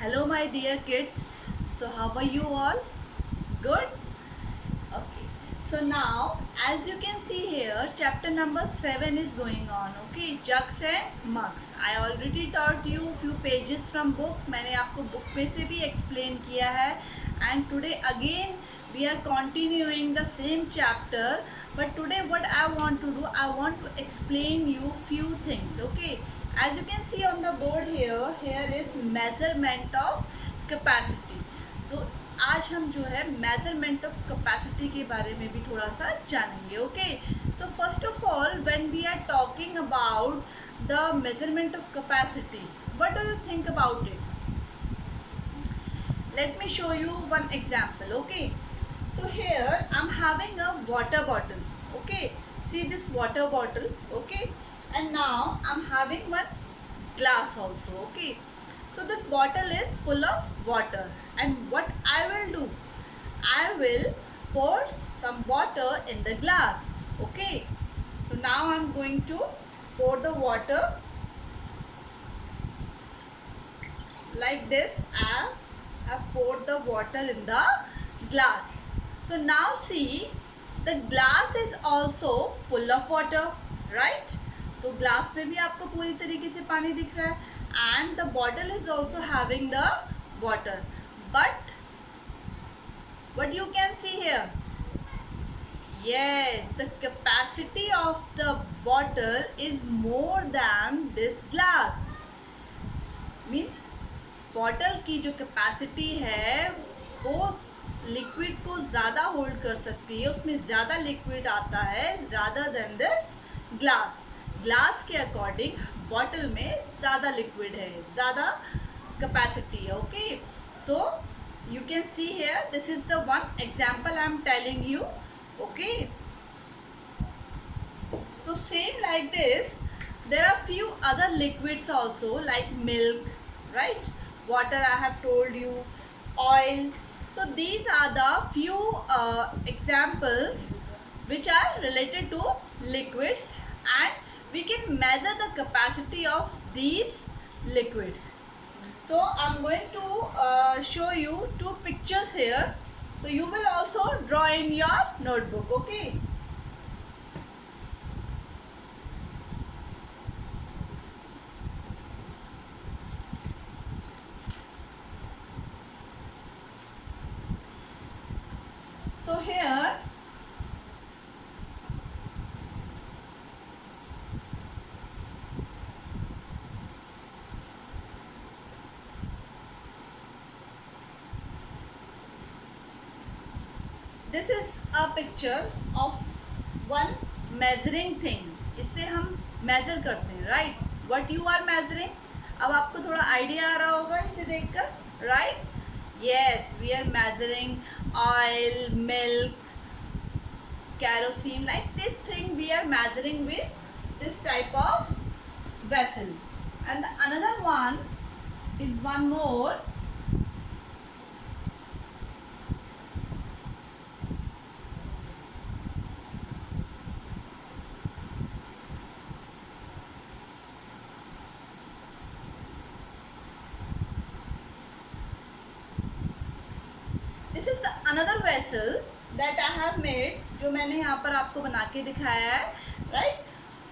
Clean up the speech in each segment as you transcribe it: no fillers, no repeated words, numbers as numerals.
Hello, my dear kids. So, how are you all? Good? Okay. So, now as you can see here, chapter number 7 is going on. Okay, jugs and mugs. I already taught you few pages from book. मैंने आपको book में से भी explain किया है. And today again we are continuing the same chapter. But today what I want to do, I want to explain you few things. Okay. As you can see on the board here is measurement of capacity. तो आज हम जो है measurement of capacity के बारे में भी थोड़ा सा जानेंगे. Okay, so first of all when we are talking about the measurement of capacity, what do you think about it? Let me show you one example. Okay, so here I'm having a water bottle. Okay, see this water bottle. Okay, and now I'm having one glass also. Okay, so this bottle is full of water, and what I will do, I will pour some water in the glass. Okay, so now I'm going to pour the water like this. I have poured the water in the glass. So now see, the glass is also full of water, right? तो glass में भी आपको पूरी तरीके से पानी दिख रहा है, and the bottle is also having the water. But what you can see here? Yes, the capacity of the bottle is more than this glass. Means bottle की जो कैपेसिटी है वो लिक्विड को ज़्यादा होल्ड कर सकती है, उसमें ज़्यादा लिक्विड आता है rather than this glass. Glass के अकॉर्डिंग बॉटल में ज़्यादा लिक्विड है, ज़्यादा कैपेसिटी है. Okay, so you can see here, this is the one example I am telling you. Okay, so same like this, there are few other liquids also, like milk, right? Water I have told you, oil. So these are the few examples which are related to liquids, and we can measure the capacity of these liquids. So I'm going to show you two pictures here. So you will also draw in your notebook. Okay. So here this is a picture of one measuring thing. इससे हम measure करते हैं, right? What you are measuring? अब आपको थोड़ा idea आ रहा होगा इसे देखकर, right? Yes, we are measuring oil, milk, kerosene, like this thing we are measuring with this type of vessel. And another one is one more. This is the another vessel that I have made, जो मैंने यहाँ पर आपको बना के दिखाया है, right?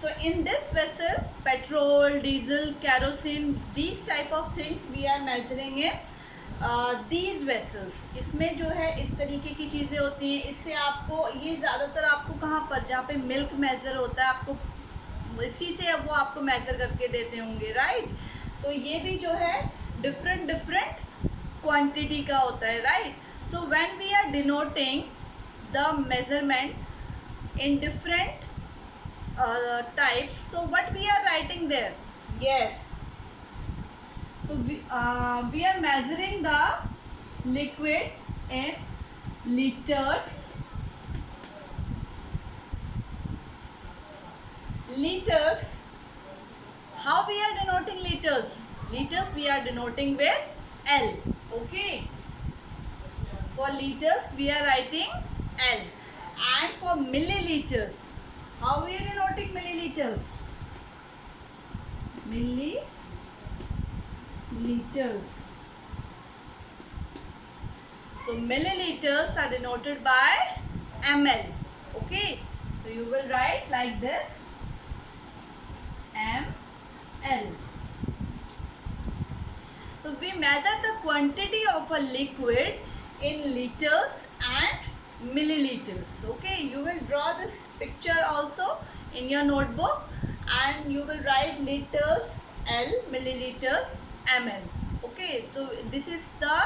So in this vessel, petrol, diesel, kerosene, these type of things we are measuring in these vessels. इसमें जो है इस तरीके की चीज़ें होती हैं. इससे आपको ये ज़्यादातर आपको कहाँ पर, जहाँ पे मिल्क मेजर होता है, आपको इसी से वो आपको मेजर करके देते होंगे, राइट? तो ये भी जो है डिफरेंट क्वांटिटी का होता है, right? So when we are denoting the measurement in different types, so what we are writing there? Yes, so we are measuring the liquid in liters. Liters. How we are denoting liters? Liters we are denoting with L. Okay. For liters we are writing L, and for milliliters, how we are denoting milliliters? Milliliters. So milliliters are denoted by ml. Okay, so you will write like this, ml. So we measure the quantity of a liquid in liters and milliliters. Okay, you will draw this picture also in your notebook, and you will write liters L, milliliters ml. Okay, so this is the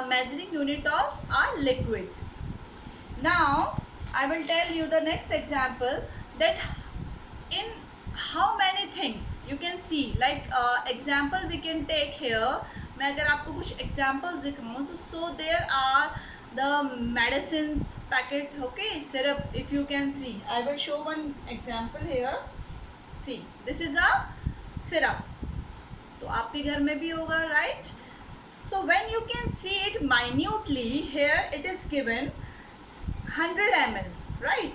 measuring unit of a liquid. Now I will tell you the next example, that in how many things you can see, like example we can take here. मैं अगर आपको कुछ examples दिखाऊँ तो so there are the medicines packet, okay, syrup. If you can see, I will show one example here. See, this is a syrup. तो आपके घर में भी होगा, right? So when you can see it minutely, here it is given 100 ml, right?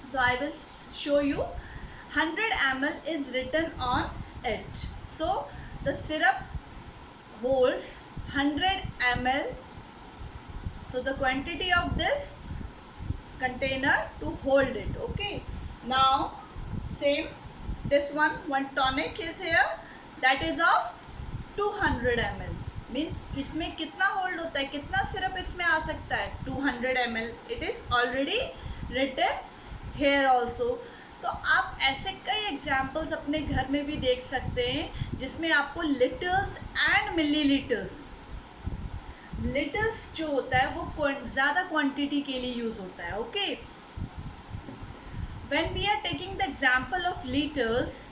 So I will show you 100 ml is written on it. So the syrup holds 100 ml. So the quantity of this container to hold it. Okay. Now same, this one tonic is here, that is of 200 ml. Means इसमें कितना hold होता है, कितना syrup इसमें आ सकता है, 200 ml. It is already written here also. तो आप ऐसे कई एग्जाम्पल्स अपने घर में भी देख सकते हैं जिसमें आपको लिटर्स एंड मिलीलीटर्स, लिटर्स जो होता है वो ज़्यादा क्वांटिटी के लिए यूज़ होता है. Okay, when we are taking the example of litres,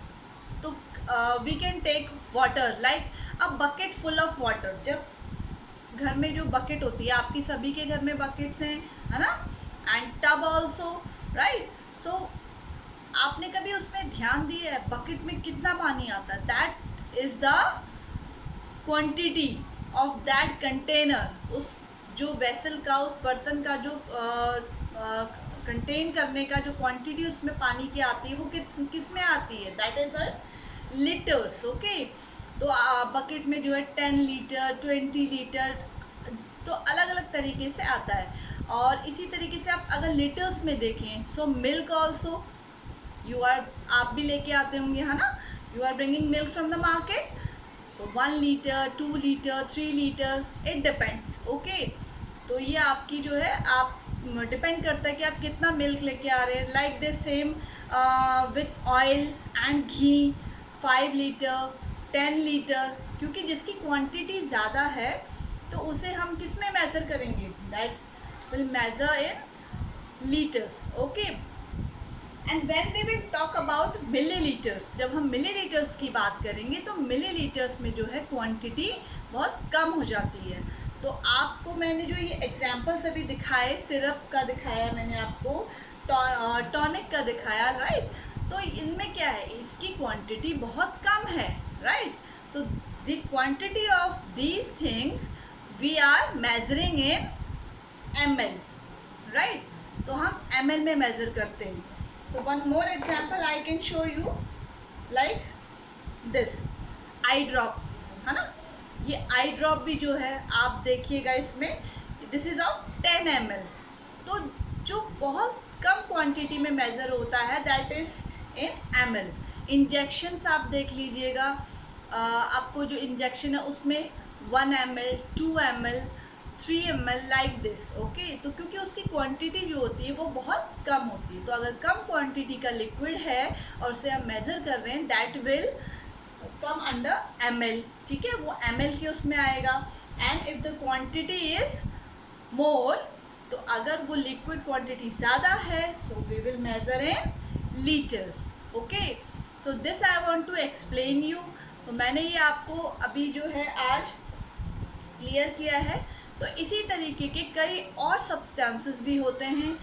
तो we can take water, like a bucket full of water. जब घर में जो बकेट होती है, आपकी सभी के घर में बकेट्स हैं, है ना, एंड टब ऑल्सो, राइट. सो आपने कभी उसमें ध्यान दिया है बकेट में कितना पानी आता है? That is the quantity of that container. उस जो वेसल का, उस बर्तन का जो कंटेन करने का जो क्वांटिटी उसमें पानी की आती है, वो किस में आती है? That is a litres. Okay, तो बकेट में जो है 10 लीटर, 20 लीटर, तो अलग अलग तरीके से आता है. और इसी तरीके से आप अगर लीटर्स में देखें, so milk also you are, आप भी लेके आते होंगे, है ना, you are bringing milk from the market. तो 1 litre, 2 litre, 3 litre, it depends. Okay, तो ये आपकी जो है, आप डिपेंड करता है कि आप कितना मिल्क लेके आ रहे हैं. Like this same with oil and ghee, 5 litre, 10 litre, क्योंकि जिसकी क्वांटिटी ज़्यादा है तो उसे हम किस में मेज़र करेंगे? That will measure in litres. Okay, and when we will talk about millilitres, जब हम मिलीलीटर्स की बात करेंगे तो मिलीलीटर्स में जो है क्वांटिटी बहुत कम हो जाती है. तो आपको मैंने जो ये एग्जाम्पल्स अभी दिखाए, सिरप का दिखाया मैंने आपको, टॉनिक का दिखाया, राइट. तो इनमें क्या है, इसकी क्वांटिटी बहुत कम है, राइट. तो the quantity of these things we are measuring in ml, right. तो हम ml में मेज़र करते हैं. तो one more example I can show you, like this I drop, है ना. ये आई ड्रॉप भी जो है आप देखिएगा, इसमें दिस इज़ ऑफ 10 ml. तो जो बहुत कम क्वांटिटी में मेज़र होता है, that is in ml. Injections आप देख लीजिएगा, आपको जो इंजेक्शन है उसमें 1 ml, 2 ml, 3 ml, like this. Okay, तो क्योंकि उसकी क्वांटिटी जो होती है वो बहुत कम होती है. तो अगर कम क्वांटिटी का लिक्विड है और उसे हम मेज़र कर रहे हैं, that will come under ml. ठीक है, वो ml के उसमें आएगा. And if the quantity is more, तो अगर वो लिक्विड क्वांटिटी ज़्यादा है, so we will measure in litres. Okay, so this I want to explain you. तो मैंने ये आपको अभी जो है आज क्लियर किया है. तो इसी तरीके के कई और सब्सटेंसेस भी होते हैं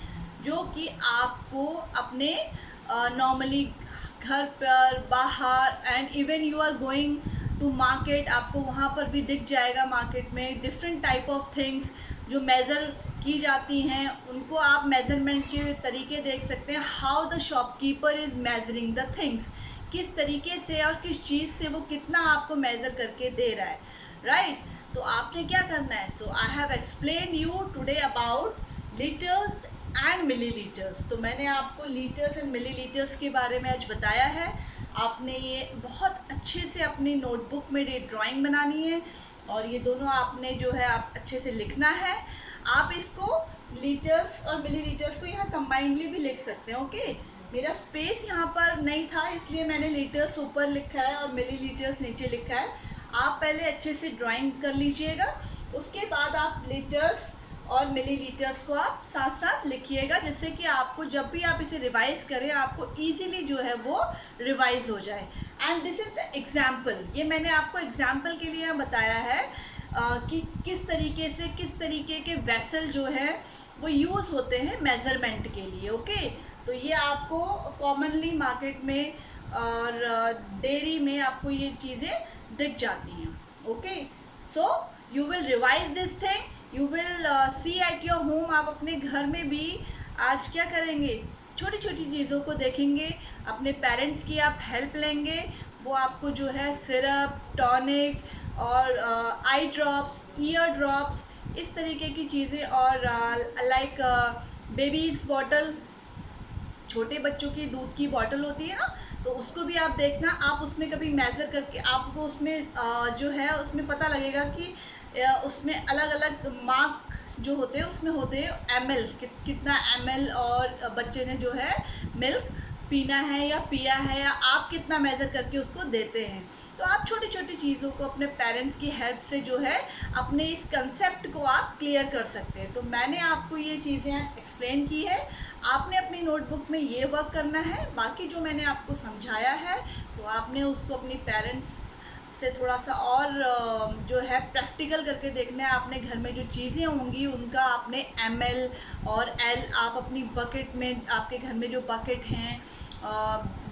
जो कि आपको अपने नॉर्मली घर पर, बाहर, and even you are going to market, आपको वहाँ पर भी दिख जाएगा मार्केट में डिफरेंट टाइप ऑफ थिंग्स जो मेज़र की जाती हैं. उनको आप मेज़रमेंट के तरीके देख सकते हैं. How the shopkeeper is measuring the things, किस तरीके से और किस चीज़ से वो कितना आपको मेज़र करके दे रहा है, राइट. तो आपने क्या करना है, so I have explain you today about litres and millilitres. तो मैंने आपको लीटर्स एंड मिलीलीटर्स के बारे में आज बताया है। आपने ये बहुत अच्छे से अपनी नोटबुक में ये ड्राइंग बनानी है और ये दोनों आपने जो है आप अच्छे से लिखना है। आप इसको लीटर्स और मिलीलीटर्स को यहाँ कंबाइंडली भी लिख सकते हैं। ओके, मेरा स्पेस यहाँ पर नहीं था इसलिए मैंने लीटर्स ऊपर लिखा है और मिलीलीटर्स नीचे लिखा है। आप पहले अच्छे से ड्राइंग कर लीजिएगा, उसके बाद आप लीटर्स और मिलीलीटर्स को आप साथ साथ लिखिएगा, जिससे कि आपको जब भी आप इसे रिवाइज करें आपको इजीली जो है वो रिवाइज हो जाए। And this is the example, ये मैंने आपको एग्जाम्पल के लिए बताया है कि किस तरीके के वेसल जो है वो यूज़ होते हैं मेज़रमेंट के लिए। ओके, तो ये आपको कॉमनली मार्केट में और डेयरी में आपको ये चीज़ें दिख जाती हैं। Okay, so you will revise this thing, you will see at your home. आप अपने घर में भी आज क्या करेंगे, छोटी छोटी चीज़ों को देखेंगे, अपने पेरेंट्स की आप हेल्प लेंगे, वो आपको जो है सिरप, टॉनिक और आई ड्रॉप्स, ईयर ड्रॉप्स, इस तरीके की चीज़ें और लाइक बेबीज़ बॉटल, छोटे बच्चों की दूध की बॉटल होती है ना, तो उसको भी आप देखना, आप उसमें कभी मेज़र करके आपको उसमें जो है उसमें पता लगेगा कि उसमें अलग अलग मार्क जो होते हैं उसमें होते हैं ml, कितना ml और बच्चे ने जो है मिल्क पीना है या पिया है, या आप कितना मेज़र करके उसको देते हैं। तो आप छोटी छोटी चीज़ों को अपने पेरेंट्स की हेल्प से जो है अपने इस कंसेप्ट को आप क्लियर कर सकते हैं। तो मैंने आपको ये चीज़ें एक्सप्लेन की है, आपने अपनी नोटबुक में ये वर्क करना है। बाकी जो मैंने आपको समझाया है तो आपने उसको अपनी पेरेंट्स से थोड़ा सा और जो है प्रैक्टिकल करके देखना है। आपने घर में जो चीज़ें होंगी उनका आपने ml और l आप अपनी बकेट में, आपके घर में जो बकेट हैं,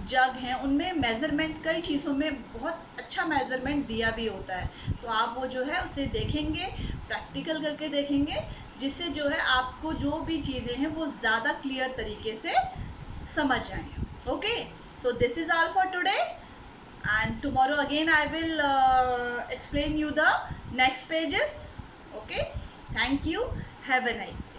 जग हैं, उनमें मेज़रमेंट कई चीज़ों में बहुत अच्छा मेज़रमेंट दिया भी होता है। तो आप वो जो है उसे देखेंगे, प्रैक्टिकल करके देखेंगे, जिससे जो है आपको जो भी चीज़ें हैं वो ज़्यादा क्लियर तरीके से समझ आएँ। Okay, so this is all for today and tomorrow again I will explain you the next pages. Okay, thank you, have a nice day.